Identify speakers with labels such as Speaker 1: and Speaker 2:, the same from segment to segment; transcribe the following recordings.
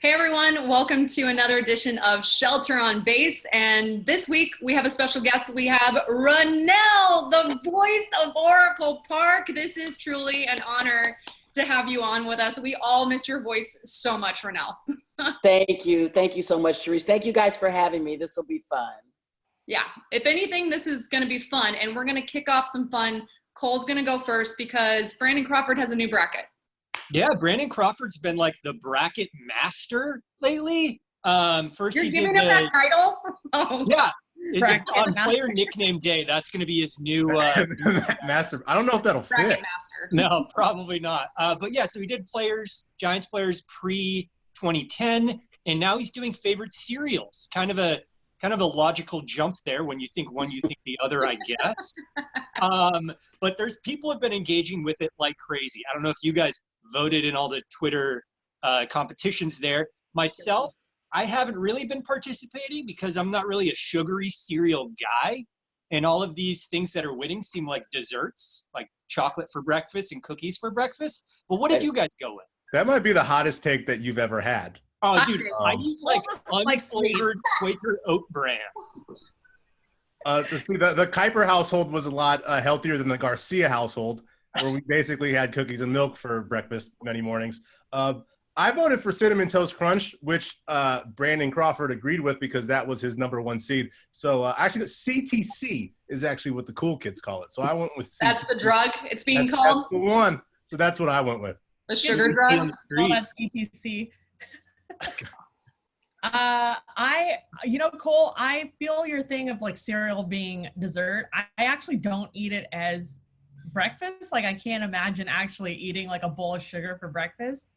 Speaker 1: Hey everyone, welcome to another edition of Shelter on Base. And this week we have a special guest. We have Renel, the voice of Oracle Park. This is truly an honor to have you on with us. We all miss your voice so much, Renel.
Speaker 2: Thank you. Thank you so much, Therese. Thank you guys for having me. This will be fun.
Speaker 1: Yeah, if anything, this is going to be fun. And we're going to kick off some fun. Cole's going to go first because Brandon Crawford has a new bracket.
Speaker 3: Yeah, Brandon Crawford's been like the bracket master lately. First
Speaker 1: You're
Speaker 3: he
Speaker 1: giving
Speaker 3: did
Speaker 1: him that title? Oh,
Speaker 3: yeah, on Player Nickname Day. That's going to be his new
Speaker 4: master. I don't know if that'll
Speaker 1: bracket
Speaker 4: fit.
Speaker 1: master.
Speaker 3: No, probably not. But yeah, so he did Giants players pre-2010, and now he's doing favorite cereals. Kind of a logical jump there. When you think one, you think the other, I guess. But there's people have been engaging with it like crazy. I don't know if you guys voted in all the Twitter competitions there. Myself, I haven't really been participating because I'm not really a sugary cereal guy. And all of these things that are winning seem like desserts, like chocolate for breakfast and cookies for breakfast. But what did you guys go with?
Speaker 4: That might be the hottest take that you've ever had.
Speaker 3: Oh, dude, I eat like unflavored Quaker oat bran.
Speaker 4: The Kuiper household was a lot healthier than the Garcia household, where we basically had cookies and milk for breakfast many mornings. I voted for Cinnamon Toast Crunch, which Brandon Crawford agreed with because that was his #1 seed. So actually, CTC is actually what the cool kids call it. So I went with CTC.
Speaker 1: That's the drug it's being called?
Speaker 4: That's the one. So that's what I went with.
Speaker 1: The sugar drug?
Speaker 5: Call that CTC. Cole, I feel your thing of like cereal being dessert. I actually don't eat it as breakfast. Like I can't imagine actually eating like a bowl of sugar for breakfast.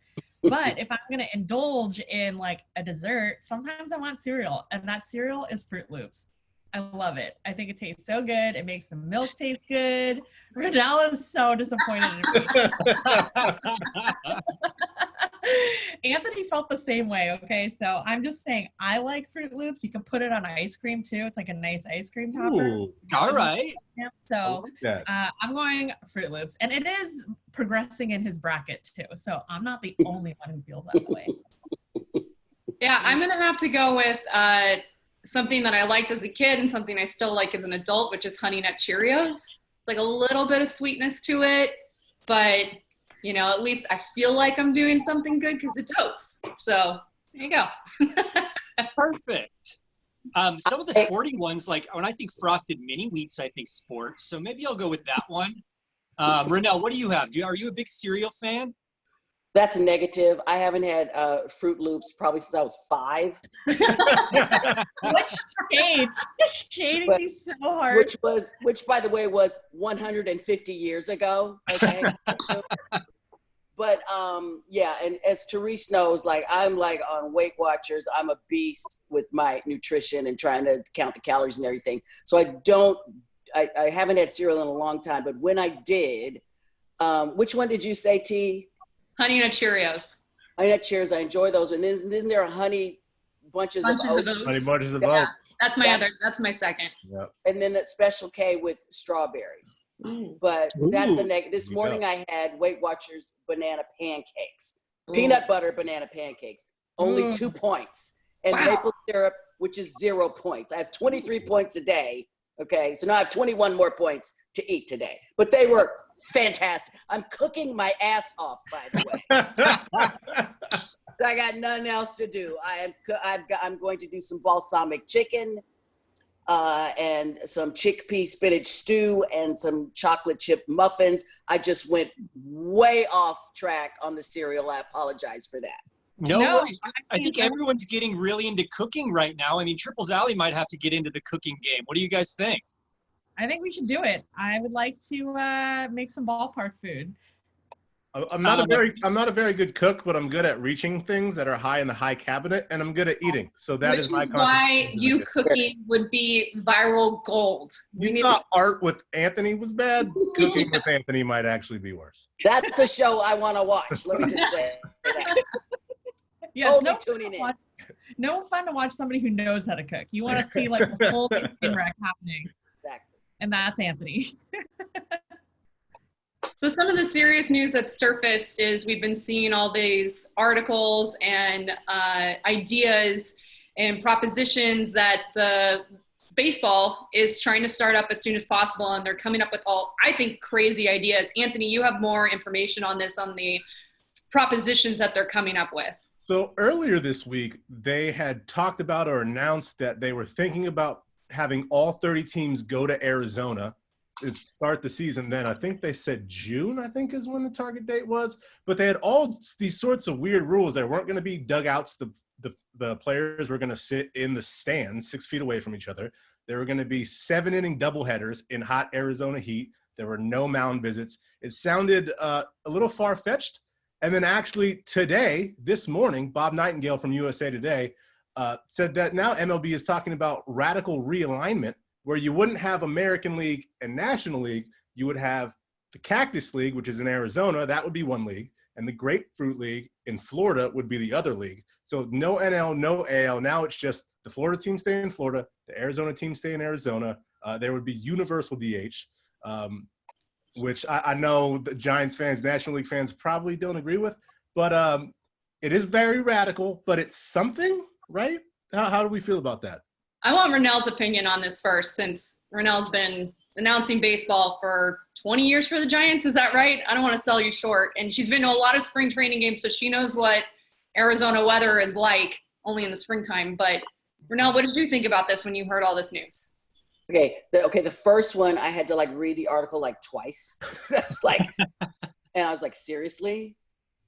Speaker 5: But if I'm going to indulge in like a dessert, sometimes I want cereal, and that cereal is Fruit Loops. I love it. I think it tastes so good. It makes the milk taste good. Renel is so disappointed in me. Anthony felt the same way, okay? So I'm just saying, I like Fruit Loops. You can put it on ice cream, too. It's like a nice ice cream topper.
Speaker 4: Ooh,
Speaker 3: all right.
Speaker 5: So I'm going Fruit Loops. And it is progressing in his bracket, too. So I'm not the only one who feels that way.
Speaker 1: Yeah, I'm going to have to go with something that I liked as a kid and something I still like as an adult, which is Honey Nut Cheerios. It's like a little bit of sweetness to it, but you know, at least I feel like I'm doing something good because it's oats. So there you go.
Speaker 3: Perfect. Some of the sporty ones, like when I think Frosted Mini Wheats, I think sports. So maybe I'll go with that one. Renel, what do you have? Are you a big cereal fan?
Speaker 2: That's a negative. I haven't had Fruit Loops probably since I was 5.
Speaker 5: What shade? Shading me so hard.
Speaker 2: Which by the way was 150 years ago. Okay. But yeah, and as Therese knows, like I'm like on Weight Watchers, I'm a beast with my nutrition and trying to count the calories and everything. So I haven't had cereal in a long time, but when I did, which one did you say, T?
Speaker 1: Honey Nut Cheerios.
Speaker 2: Honey Nut Cheerios, I enjoy those. And isn't there honey bunches of oats?
Speaker 4: Honey bunches of oats.
Speaker 1: That's my second.
Speaker 4: Yep.
Speaker 2: And then a Special K with strawberries. But that's a negative. This morning I had Weight Watchers banana pancakes, peanut butter banana pancakes, only 2 points, and maple syrup, which is 0 points. I have 23 points a day. Okay, so now I have 21 more points to eat today, but they were fantastic. I'm cooking my ass off, by the way. I got nothing else to do. I'm going to do some balsamic chicken. And some chickpea spinach stew and some chocolate chip muffins. I just went way off track on the cereal. I apologize for that.
Speaker 3: No worries. I think everyone's getting really into cooking right now. I mean, Triples Alley might have to get into the cooking game. What do you guys think?
Speaker 5: I think we should do it. I would like to make some ballpark food.
Speaker 4: I'm not a very good cook, but I'm good at reaching things that are high in the high cabinet, and I'm good at eating. So that is my
Speaker 1: why you cooking would be viral gold.
Speaker 4: You thought art with Anthony was bad? Cooking with Anthony might actually be worse.
Speaker 2: That's a show I want to watch. Let me just say that.
Speaker 5: Yeah, it's no fun to watch somebody who knows how to cook. You want to see like the full chicken wreck happening.
Speaker 2: Exactly.
Speaker 5: And that's Anthony.
Speaker 1: So So some of the serious news that's surfaced is we've been seeing all these articles and ideas and propositions that the baseball is trying to start up as soon as possible, and they're coming up with all, I think, crazy ideas. Anthony, you have more information on this, on the propositions that they're coming up with.
Speaker 4: So earlier this week, they had talked about or announced that they were thinking about having all 30 teams go to Arizona to start the season. Then I think they said June, I think is when the target date was. But they had all these sorts of weird rules. There weren't going to be dugouts. The players were going to sit in the stands 6 feet away from each other. There were going to be 7-inning doubleheaders in hot Arizona heat. There were no mound visits. It sounded a little far-fetched. And then actually today, this morning, Bob Nightingale from USA Today said that now MLB is talking about radical realignment, where you wouldn't have American League and National League. You would have the Cactus League, which is in Arizona. That would be one league. And the Grapefruit League in Florida would be the other league. So no NL, no AL. Now it's just the Florida team stay in Florida, the Arizona team stay in Arizona. There would be universal DH, which I know the Giants fans, National League fans probably don't agree with. But it is very radical, but it's something, right? How do we feel about that?
Speaker 1: I want Renel's opinion on this first, since Renel's been announcing baseball for 20 years for the Giants. Is that right? I don't want to sell you short. And she's been to a lot of spring training games, so she knows what Arizona weather is like, only in the springtime. But Renel, what did you think about this when you heard all this news?
Speaker 2: Okay, the first one, I had to like read the article like twice. Like, and I was like, seriously?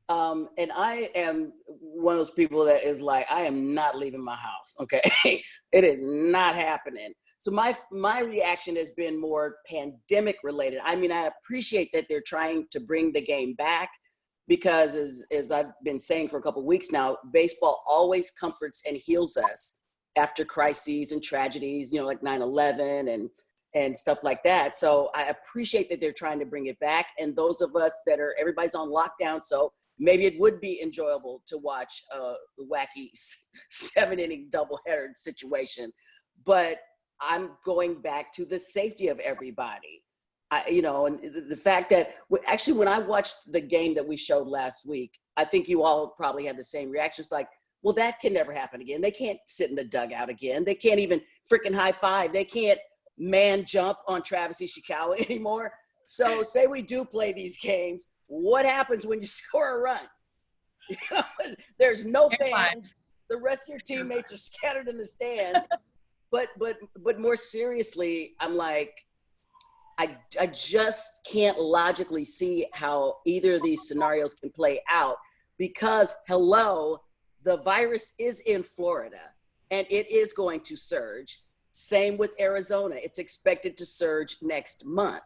Speaker 2: And I am one of those people that is like, I am not leaving my house. Okay, it is not happening. So my reaction has been more pandemic related. I mean, I appreciate that they're trying to bring the game back, because as I've been saying for a couple of weeks now, baseball always comforts and heals us after crises and tragedies, you know, like 9/11 and stuff like that. So I appreciate that they're trying to bring it back. And those of us that are, everybody's on lockdown, so maybe it would be enjoyable to watch a wacky 7-inning doubleheader situation. But I'm going back to the safety of everybody. And the fact that actually when I watched the game that we showed last week, I think you all probably had the same reactions, like, well, that can never happen again. They can't sit in the dugout again. They can't even freaking high five. They can't man jump on Travis Ishikawa anymore. So say we do play these games, what happens when you score a run? There's no fans. The rest of your teammates are scattered in the stands. But more seriously, I'm like, I just can't logically see how either of these scenarios can play out, because hello, the virus is in Florida and it is going to surge. Same with Arizona. It's expected to surge next month.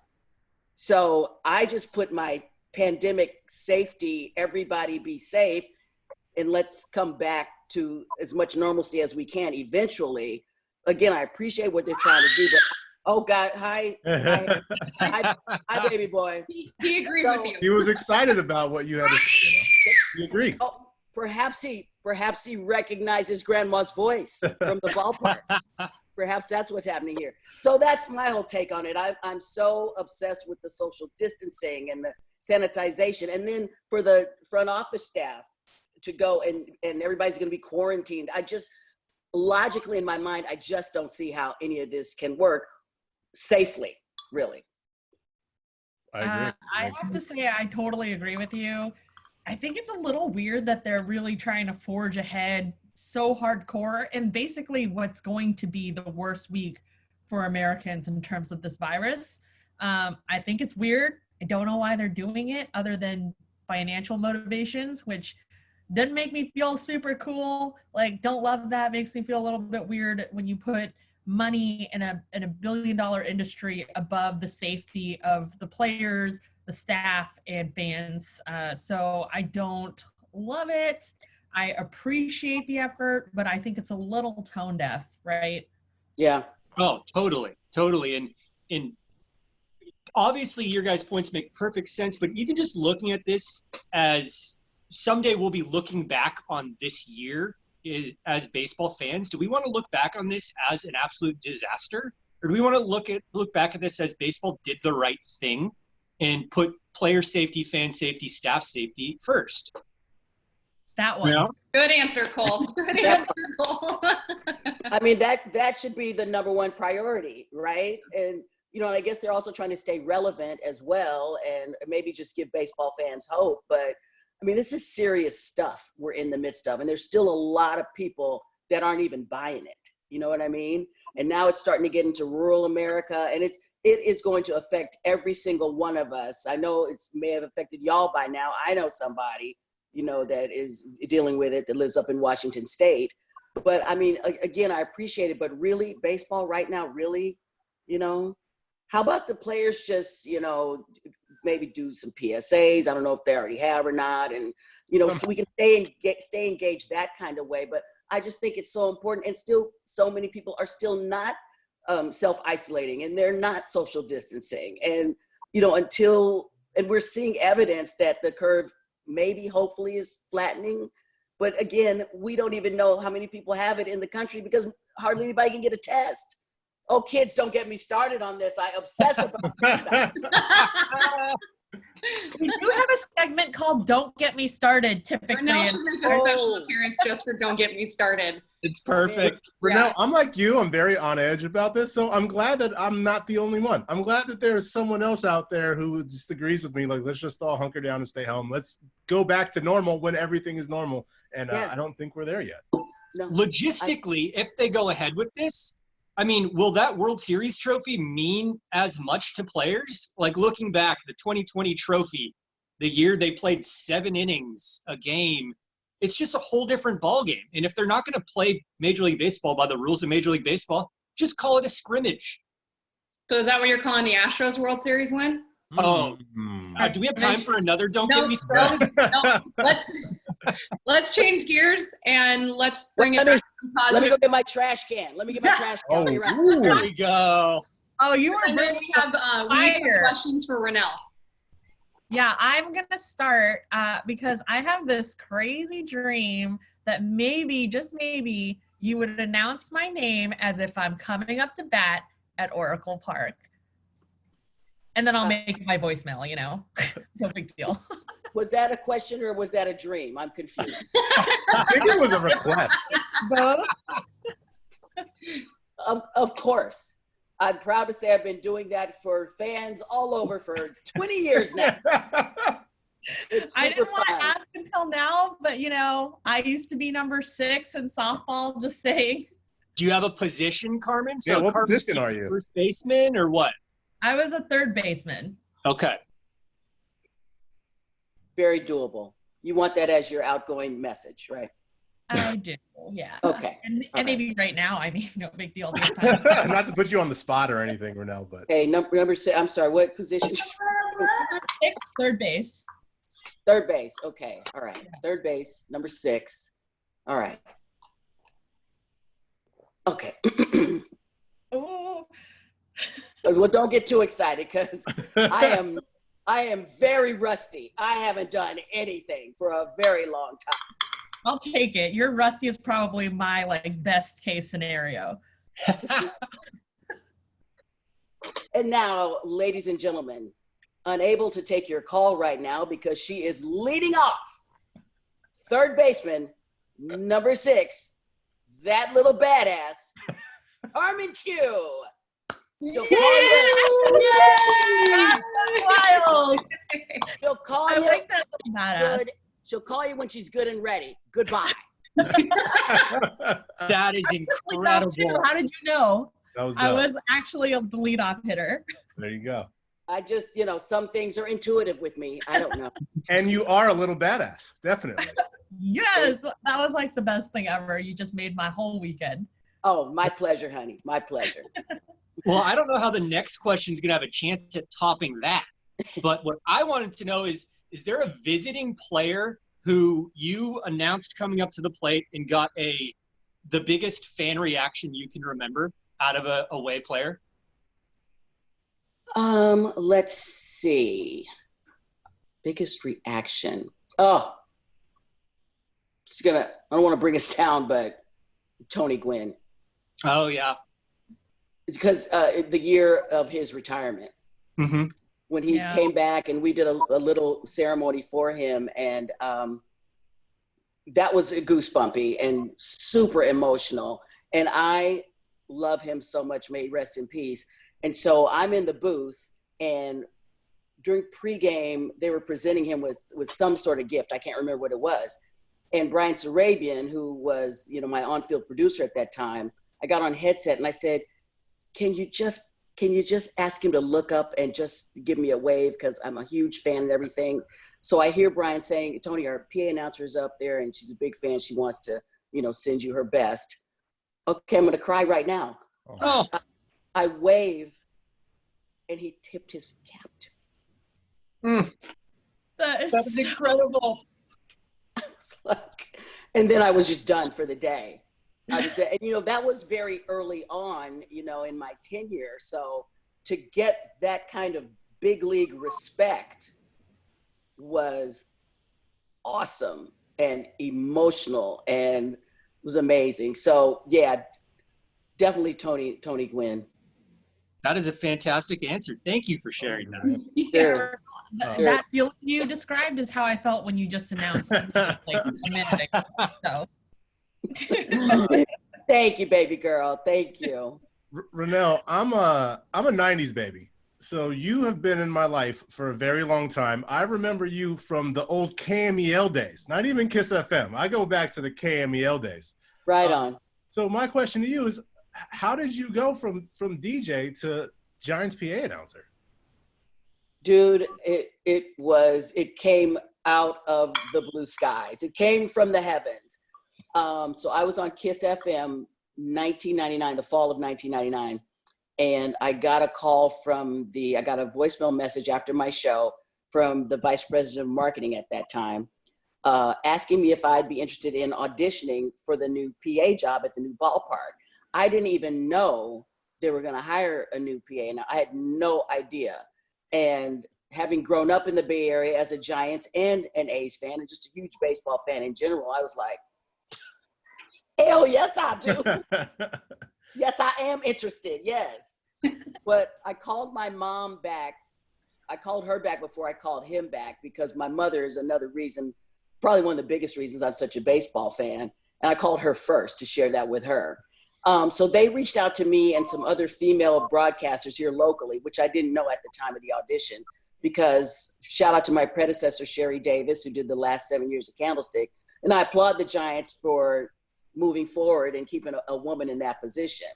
Speaker 2: So I just put my pandemic safety, everybody be safe, and let's come back to as much normalcy as we can eventually. Again, I appreciate what they're trying to do, but oh God, hi, baby boy.
Speaker 1: He agrees with you.
Speaker 4: He was excited about what you had to say. He agreed.
Speaker 2: Oh, perhaps he recognizes grandma's voice from the ballpark. Perhaps that's what's happening here. So that's my whole take on it. I'm so obsessed with the social distancing and the sanitization, and then for the front office staff to go and everybody's going to be quarantined. I just logically in my mind, I just don't see how any of this can work safely, really.
Speaker 4: I agree.
Speaker 5: I have to say, I totally agree with you. I think it's a little weird that they're really trying to forge ahead so hardcore, and basically what's going to be the worst week for Americans in terms of this virus. I think it's weird. I don't know why they're doing it other than financial motivations, which doesn't make me feel super cool. Like, don't love that. Makes me feel a little bit weird when you put money in a $1 billion industry above the safety of the players, the staff, and fans. So I don't love it. I appreciate the effort, but I think it's a little tone deaf, right?
Speaker 2: Yeah.
Speaker 3: Oh, totally. And obviously your guys' points make perfect sense, but even just looking at this as someday we'll be looking back on this year as baseball fans, do we want to look back on this as an absolute disaster? Or do we want to look back at this as baseball did the right thing and put player safety, fan safety, staff safety first?
Speaker 5: That one.
Speaker 3: Yeah.
Speaker 1: Good answer, Cole. Good answer, Cole.
Speaker 2: I mean, that should be the number one priority, right? And, I guess they're also trying to stay relevant as well and maybe just give baseball fans hope. But, I mean, this is serious stuff we're in the midst of. And there's still a lot of people that aren't even buying it. You know what I mean? And now it's starting to get into rural America, and it is going to affect every single one of us. I know it may have affected y'all by now. I know somebody, that is dealing with it that lives up in Washington State. But I mean, again, I appreciate it, but really baseball right now, really, how about the players just, maybe do some PSAs? I don't know if they already have or not. And, so we can stay engaged that kind of way. But I just think it's so important, and still so many people are still not self-isolating, and they're not social distancing. And, and we're seeing evidence that the curve maybe hopefully is flattening. But again, we don't even know how many people have it in the country because hardly anybody can get a test. Oh, kids, don't get me started on this. I obsess about this stuff.
Speaker 5: We do have a segment called Don't Get Me Started, typically.
Speaker 1: Renel should make a special appearance just for Don't Get Me Started.
Speaker 3: It's perfect.
Speaker 4: Renel, I'm like you. I'm very on edge about this. So I'm glad that I'm not the only one. I'm glad that there is someone else out there who just agrees with me. Like, let's just all hunker down and stay home. Let's go back to normal when everything is normal. And I don't think we're there yet.
Speaker 2: No.
Speaker 3: Logistically, if they go ahead with this, I mean, will that World Series trophy mean as much to players? Like, looking back, the 2020 trophy, the year they played 7 innings a game, it's just a whole different ballgame. And if they're not going to play Major League Baseball by the rules of Major League Baseball, just call it a scrimmage.
Speaker 1: So is that what you're calling the Astros World Series win?
Speaker 3: Oh, do we have time for another Don't Get Me Started?
Speaker 1: No. Let's change gears and let's bring it back to some positive.
Speaker 2: Let me go get my trash can. Let me get my trash can.
Speaker 3: There we go.
Speaker 5: Oh, you were
Speaker 1: we have questions for Renel.
Speaker 5: Yeah, I'm going to start because I have this crazy dream that maybe, just maybe, you would announce my name as if I'm coming up to bat at Oracle Park. And then I'll make my voicemail, no big deal.
Speaker 2: Was that a question or was that a dream? I'm confused.
Speaker 4: I think it was a request.
Speaker 5: Both?
Speaker 2: Of course. I'm proud to say I've been doing that for fans all over for 20 years now. It's super
Speaker 5: I didn't want
Speaker 2: fun.
Speaker 5: to ask until now, but I used to be number 6 in softball, just saying.
Speaker 3: Do you have a position, Carmen?
Speaker 4: Yeah, what
Speaker 3: Carmen,
Speaker 4: position are you?
Speaker 3: First baseman or what?
Speaker 5: I was a third baseman.
Speaker 3: Okay.
Speaker 2: Very doable. You want that as your outgoing message, right?
Speaker 5: I do, yeah.
Speaker 2: Okay.
Speaker 5: And maybe right now, no big deal.
Speaker 4: Not to put you on the spot or anything, Renel, but.
Speaker 2: Okay, number 6. I'm sorry, what position?
Speaker 5: 6, third base.
Speaker 2: Third base. Okay. All right. Third base, number 6. All right. Okay.
Speaker 5: Oh.
Speaker 2: Well, don't get too excited because I am very rusty. I haven't done anything for a very long time.
Speaker 5: I'll take it. Your rusty is probably my best case scenario.
Speaker 2: And now, ladies and gentlemen, unable to take your call right now because she is leading off. Third baseman, number 6, that little badass, Carmen Kiew. She'll call you.
Speaker 5: Wild.
Speaker 2: She'll call
Speaker 5: I
Speaker 2: you.
Speaker 5: like that little badass.
Speaker 2: Good. She'll call you when she's good and ready. Goodbye.
Speaker 3: That is incredible.
Speaker 5: How did you know?
Speaker 4: I
Speaker 5: was actually a leadoff hitter.
Speaker 4: There you go.
Speaker 2: I just, some things are intuitive with me. I don't know.
Speaker 4: And you are a little badass, definitely.
Speaker 5: Yes, that was the best thing ever. You just made my whole weekend.
Speaker 2: Oh, my pleasure, honey. My pleasure.
Speaker 3: Well, I don't know how the next question is going to have a chance at topping that. But what I wanted to know is there a visiting player who you announced coming up to the plate and got the biggest fan reaction you can remember out of a away player?
Speaker 2: Let's see. Biggest reaction. Oh, I don't want to bring us down, but Tony Gwynn.
Speaker 3: Oh, yeah.
Speaker 2: It's because the year of his retirement.
Speaker 3: Mm-hmm.
Speaker 2: when he came back, and we did a little ceremony for him, and that was goosebumpy and super emotional. And I love him so much. May he rest in peace. And so I'm in the booth, and during pregame, they were presenting him with some sort of gift. I can't remember what it was. And Brian Sarabian, who was, you know, my on-field producer at that time, I got on headset and I said, can you just ask him to look up and just give me a wave, because I'm a huge fan and everything. So I hear Brian saying, Tony, our PA announcer is up there and she's a big fan. She wants to, you know, send you her best. Okay, I'm going to cry right now.
Speaker 3: Oh.
Speaker 2: I wave, and he tipped his cap to me.
Speaker 5: That is
Speaker 3: That's incredible.
Speaker 2: I was like, and then I was just done for the day. And, you know, that was very early on, you know, in my tenure. So to get that kind of big league respect was awesome and emotional and was amazing. So yeah, definitely Tony Gwynn.
Speaker 3: That is a fantastic answer. Thank you for sharing that.
Speaker 2: Sure.
Speaker 5: That feeling you described is how I felt when you just announced like a minute ago. So.
Speaker 2: Thank you, baby girl. Thank you.
Speaker 4: Renel, I'm a 90s baby. So you have been in my life for a very long time. I remember you from the old KMEL days, not even Kiss FM. I go back to the KMEL days.
Speaker 2: Right on.
Speaker 4: So my question to you is, how did you go from DJ to Giants PA announcer?
Speaker 2: Dude, it came out of the blue skies. It came from the heavens. So I was on Kiss FM 1999, the fall of 1999. And I got a call I got a voicemail message after my show from the vice president of marketing at that time, asking me if I'd be interested in auditioning for the new PA job at the new ballpark. I didn't even know they were going to hire a new PA, and I had no idea. And having grown up in the Bay Area as a Giants and an A's fan, and just a huge baseball fan in general, I was like, hell yes, I do. Yes, I am interested. Yes. But I called my mom back. I called her back before I called him back, because my mother is another reason, probably one of the biggest reasons I'm such a baseball fan. And I called her first to share that with her. So they reached out to me and some other female broadcasters here locally, which I didn't know at the time of the audition, because shout out to my predecessor, Sherry Davis, who did the last 7 years of Candlestick. And I applaud the Giants for moving forward and keeping a woman in that position.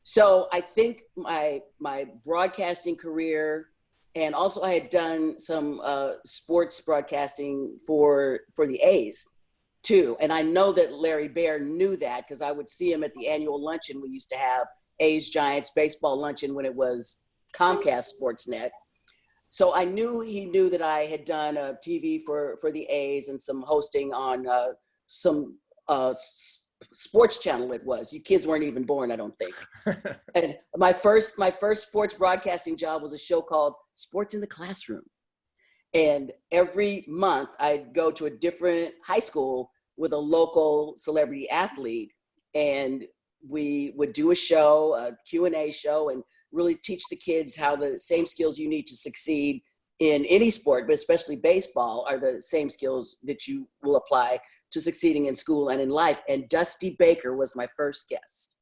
Speaker 2: So I think my broadcasting career, and also I had done some sports broadcasting for the A's too. And I know that Larry Baer knew that, because I would see him at the annual luncheon we used to have, A's Giants baseball luncheon, when it was Comcast Sportsnet. So I knew he knew that I had done TV for the A's and some hosting on some sports channel. It was, you kids weren't even born, I don't think. And my first sports broadcasting job was a show called Sports in the Classroom. And every month I'd go to a different high school with a local celebrity athlete, and we would do a show, a Q&A show, and really teach the kids how the same skills you need to succeed in any sport, but especially baseball, are the same skills that you will apply to succeeding in school and in life. And Dusty Baker was my first guest.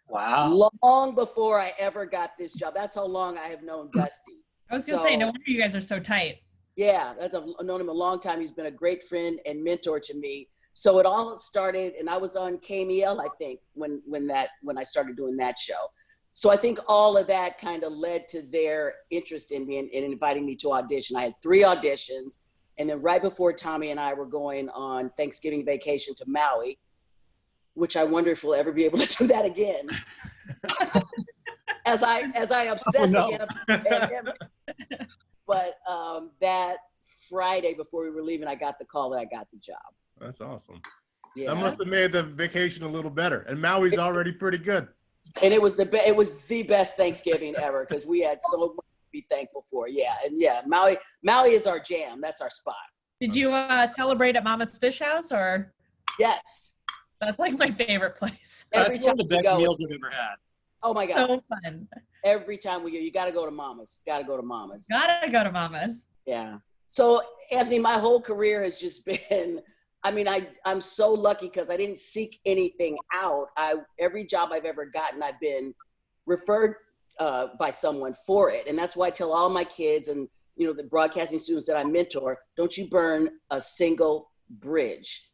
Speaker 3: Wow.
Speaker 2: Long before I ever got this job. That's how long I have known Dusty.
Speaker 5: I was going to say, no wonder you guys are so tight.
Speaker 2: Yeah, I've known him a long time. He's been a great friend and mentor to me. So it all started, and I was on KMEL, I think, when I started doing that show. So I think all of that kind of led to their interest in me and inviting me to audition. I had 3 auditions, and then right before Tommy and I were going on Thanksgiving vacation to Maui, which I wonder if we'll ever be able to do that again. as I obsess again about the pandemic. But that Friday before we were leaving, I got the call that I got the job.
Speaker 4: That's awesome.
Speaker 2: Yeah.
Speaker 4: That must have made the vacation a little better. And Maui's already pretty good.
Speaker 2: And it was the best Thanksgiving ever, because we had so much to be thankful for. Yeah, and yeah, Maui is our jam. That's our spot.
Speaker 5: Did you celebrate at Mama's Fish House, or?
Speaker 2: Yes.
Speaker 5: That's like my favorite place.
Speaker 2: Every
Speaker 3: That's one
Speaker 2: time
Speaker 3: of the best meals I've ever had.
Speaker 2: Oh my God.
Speaker 5: So fun.
Speaker 2: Every time we go, you got to go to Mama's. Got to go to Mama's.
Speaker 5: Gotta go to Mama's.
Speaker 2: Yeah. So Anthony, my whole career has just been, I mean, I'm so lucky because I didn't seek anything out. Every job I've ever gotten, I've been referred by someone for it. And that's why I tell all my kids and, you know, the broadcasting students that I mentor, don't you burn a single bridge.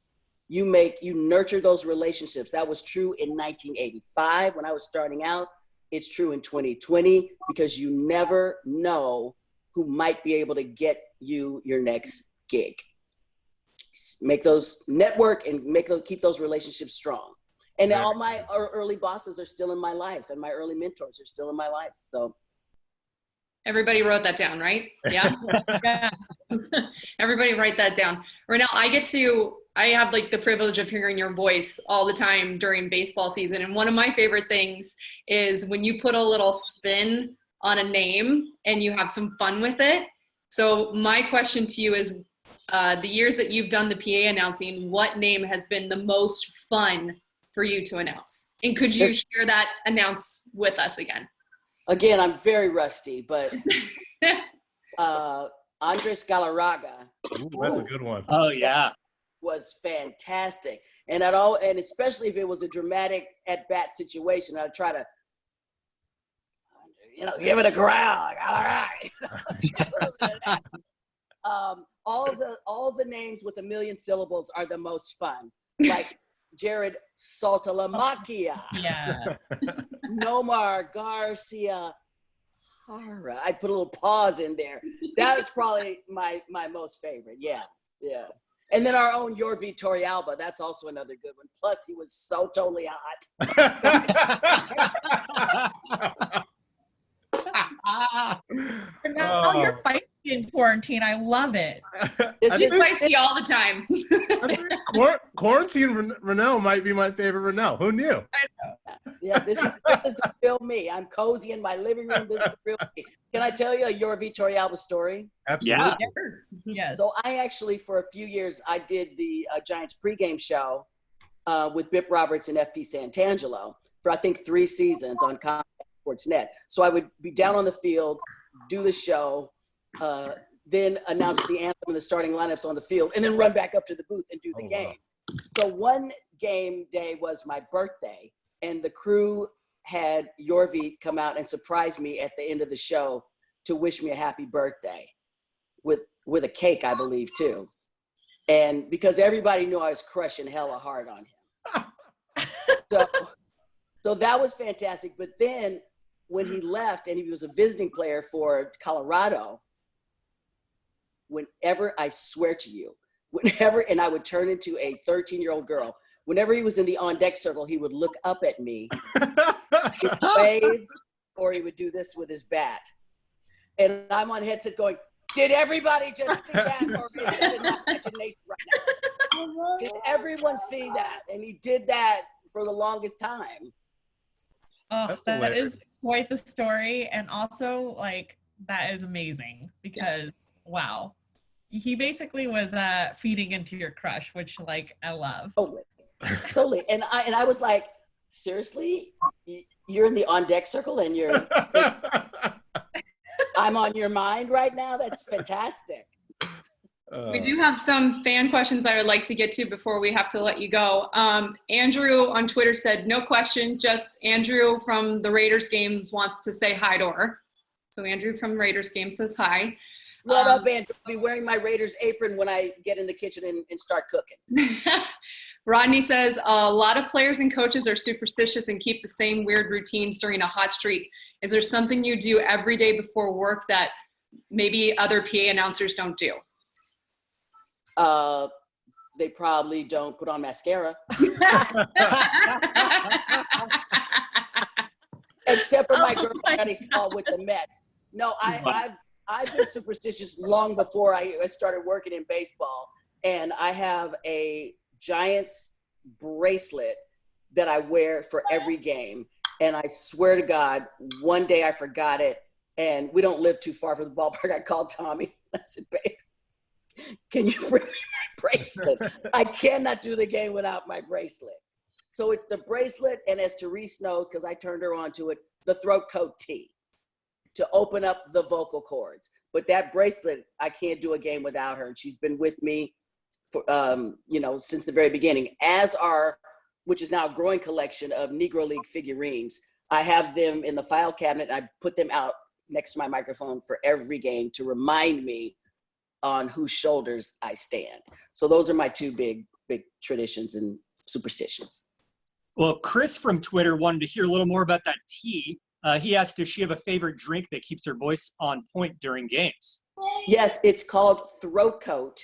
Speaker 2: You nurture those relationships. That was true in 1985 when I was starting out. It's true in 2020 because you never know who might be able to get you your next gig. Make those network and keep those relationships strong. And all my early bosses are still in my life, and my early mentors are still in my life. So
Speaker 1: everybody wrote that down, right? Yeah.
Speaker 5: Yeah.
Speaker 1: Everybody write that down. Renel, I have like the privilege of hearing your voice all the time during baseball season. And one of my favorite things is when you put a little spin on a name and you have some fun with it. So my question to you is, the years that you've done the PA announcing, what name has been the most fun for you to announce? And could you share that announce with us again?
Speaker 2: Again, I'm very rusty, but Andres Galarraga.
Speaker 4: Ooh, that's a good one.
Speaker 3: Oh yeah.
Speaker 2: Was fantastic. And and especially if it was a dramatic at-bat situation, I'd try to, give it a growl, like, all right. All the names with 1 million syllables are the most fun. Like Jared Saltalamacchia.
Speaker 5: Yeah.
Speaker 2: Nomar Garcia Hara. I put a little pause in there. That was probably my most favorite. Yeah. Yeah. And then our own Your Vittorio Alba. That's also another good one. Plus, he was so totally hot.
Speaker 5: Now you're feisty in quarantine. I love it.
Speaker 1: He's feisty all the time.
Speaker 4: Quarantine Renel might be my favorite Renel. Who knew?
Speaker 2: Yeah, this is the real me. I'm cozy in my living room. This is the real me. Can I tell you a Your Vittorio Alba story?
Speaker 4: Absolutely.
Speaker 3: Yeah.
Speaker 5: Yes.
Speaker 2: So I actually, for a few years, I did the Giants pregame show with Bip Roberts and FP Santangelo for, I think, 3 seasons on Comcast Sportsnet. So I would be down on the field, do the show, then announce the anthem and the starting lineups on the field, and then run back up to the booth and do the game. Wow. So one game day was my birthday, and the crew had Yorvi come out and surprise me at the end of the show to wish me a happy birthday with a cake, I believe, too. And because everybody knew I was crushing hella hard on him. So that was fantastic. But then when he left and he was a visiting player for Colorado, whenever, I swear to you, and I would turn into a 13-year-old girl, whenever he was in the on-deck circle, he would look up at me, he would wave, or he would do this with his bat. And I'm on headset going, did everybody just see that? Or is it in my imagination right now? Did everyone see that? And he did that for the longest time.
Speaker 5: Oh, that is quite the story. And also, like, that is amazing because, wow. He basically was feeding into your crush, which, like, I love.
Speaker 2: Totally. And I was like, seriously? You're in the on-deck circle and I'm on your mind right now? That's fantastic.
Speaker 1: We do have some fan questions I would like to get to before we have to let you go. Andrew on Twitter said, no question, just Andrew from the Raiders games wants to say hi to her. So Andrew from Raiders game says hi.
Speaker 2: What up, Andrew? I'll be wearing my Raiders apron when I get in the kitchen and start cooking.
Speaker 1: Rodney says, a lot of players and coaches are superstitious and keep the same weird routines during a hot streak. Is there something you do every day before work that maybe other PA announcers don't do?
Speaker 2: They probably don't put on mascara. Except for my girl Patty Small with the Mets. No, I've been superstitious long before I started working in baseball. And I have a Giants bracelet that I wear for every game. And I swear to God, one day I forgot it. And we don't live too far from the ballpark. I called Tommy. I said, babe, can you bring me my bracelet? I cannot do the game without my bracelet. So it's the bracelet, and as Therese knows, because I turned her on to it, the throat coat tee to open up the vocal cords. But that bracelet, I can't do a game without her. And she's been with me for, since the very beginning, which is now a growing collection of Negro League figurines. I have them in the file cabinet. And I put them out next to my microphone for every game to remind me on whose shoulders I stand. So those are my two big traditions and superstitions.
Speaker 3: Well, Chris from Twitter wanted to hear a little more about that tea. He asked, does she have a favorite drink that keeps her voice on point during games?
Speaker 2: Yes, it's called throat coat.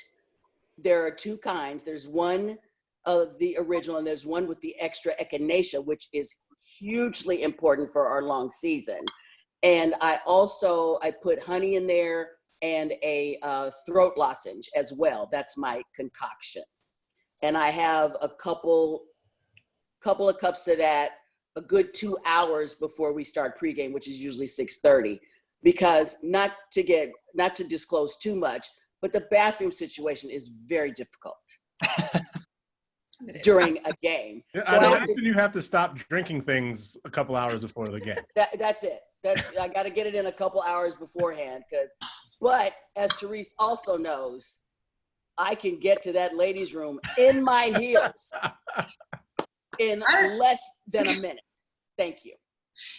Speaker 2: There are two kinds. There's one of the original, and there's one with the extra echinacea, which is hugely important for our long season. And I put honey in there and a throat lozenge as well. That's my concoction. And I have a couple of cups of that a good 2 hours before we start pregame, which is usually 6:30, because not to disclose too much, but the bathroom situation is very difficult during a game.
Speaker 4: Yeah,
Speaker 2: so
Speaker 4: I imagine you have to stop drinking things a couple hours before the game.
Speaker 2: That's it. I got to get it in a couple hours beforehand, but as Therese also knows, I can get to that ladies' room in my heels in less than a minute. Thank you.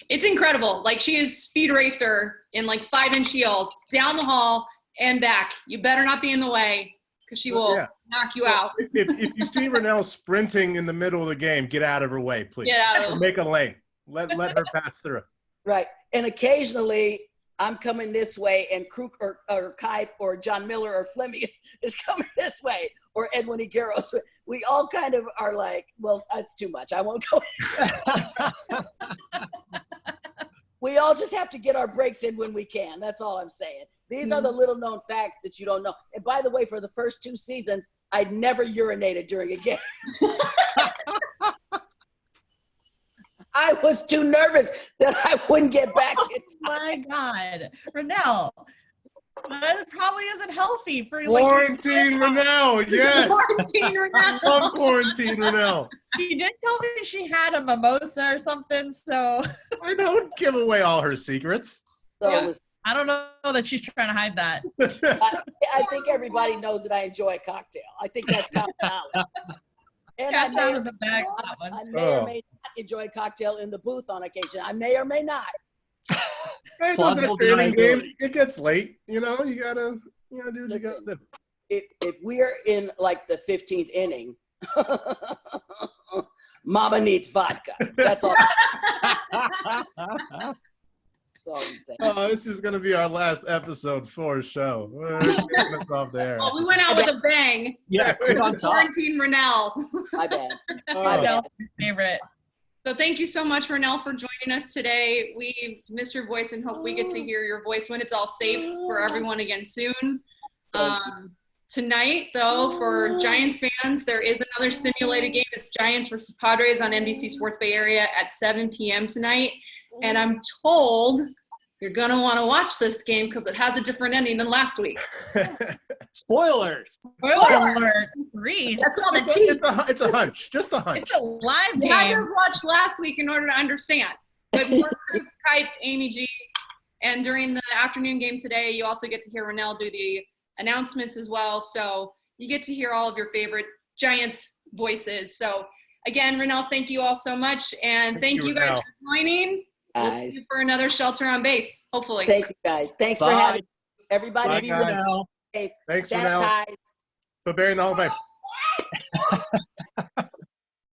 Speaker 1: It's incredible. Like, she is speed racer in like 5-inch heels down the hall and back. You better not be in the way, because she will knock you out.
Speaker 4: If you see Renel sprinting in the middle of the game, get out of her way, please.
Speaker 1: Get out of her.
Speaker 4: Make a lane. Let her pass through.
Speaker 2: Right. And occasionally I'm coming this way, and Kruk or Kuiper or John Miller or Fleming is coming this way, or Edwin Higueros. We all kind of are like, well, that's too much. I won't go. We all just have to get our breaks in when we can. That's all I'm saying. These are the little known facts that you don't know. And by the way, for the first 2 seasons, I'd never urinated during a game. I was too nervous that I wouldn't get back in time.
Speaker 5: My God, Renel, that probably isn't healthy for you.
Speaker 4: Quarantine Renel, yes.
Speaker 1: Quarantine Renel.
Speaker 4: I love quarantine Renel.
Speaker 5: She did tell me she had a mimosa or something, so.
Speaker 4: I don't give away all her secrets.
Speaker 2: So
Speaker 1: Yeah.
Speaker 5: I don't know that she's trying to hide that.
Speaker 2: I think everybody knows that I enjoy a cocktail. I think that's common knowledge. And
Speaker 5: Cat's out of the bag, that one.
Speaker 2: I may or may not enjoy a cocktail in the booth on occasion. I may or may not.
Speaker 4: Hey, those are training games. It gets late. You gotta do what you gotta do.
Speaker 2: If we are in like the 15th inning, Mama needs vodka. That's all. That's all I'm saying.
Speaker 4: Oh, this is gonna be our last episode for show. We're taking us off there.
Speaker 1: Well, we went out with a bang.
Speaker 3: Yeah, put on top.
Speaker 1: Quarantine Renel.
Speaker 2: My bad.
Speaker 5: My
Speaker 2: bad.
Speaker 5: favorite.
Speaker 1: So thank you so much, Renel, for joining us today. We missed your voice and hope we get to hear your voice when it's all safe for everyone again soon. Tonight, though, for Giants fans, there is another simulated game. It's Giants versus Padres on NBC Sports Bay Area at 7 p.m. tonight. And I'm told you're going to want to watch this game because it has a different ending than last week.
Speaker 3: Spoilers.
Speaker 5: Spoiler alert. Reese.
Speaker 1: That's all the tea.
Speaker 4: It's a hunch. Just a hunch.
Speaker 5: It's a live
Speaker 1: You had to
Speaker 5: game.
Speaker 1: have watched last week in order to understand. But more Kuiper, Amy G. And during the afternoon game today, you also get to hear Renel do the announcements as well. So you get to hear all of your favorite Giants voices. So again, Renel, thank you all so much. And thank you guys for joining. We'll see you for another Shelter on Base, hopefully.
Speaker 2: Thank you, guys. Thanks for
Speaker 3: Bye.
Speaker 2: having me. Everybody
Speaker 3: Bye,
Speaker 2: be really
Speaker 3: Renel.
Speaker 2: safe.
Speaker 4: Thanks, Renel.
Speaker 2: Sanitize.
Speaker 4: Put Barry in the Hall of Fame.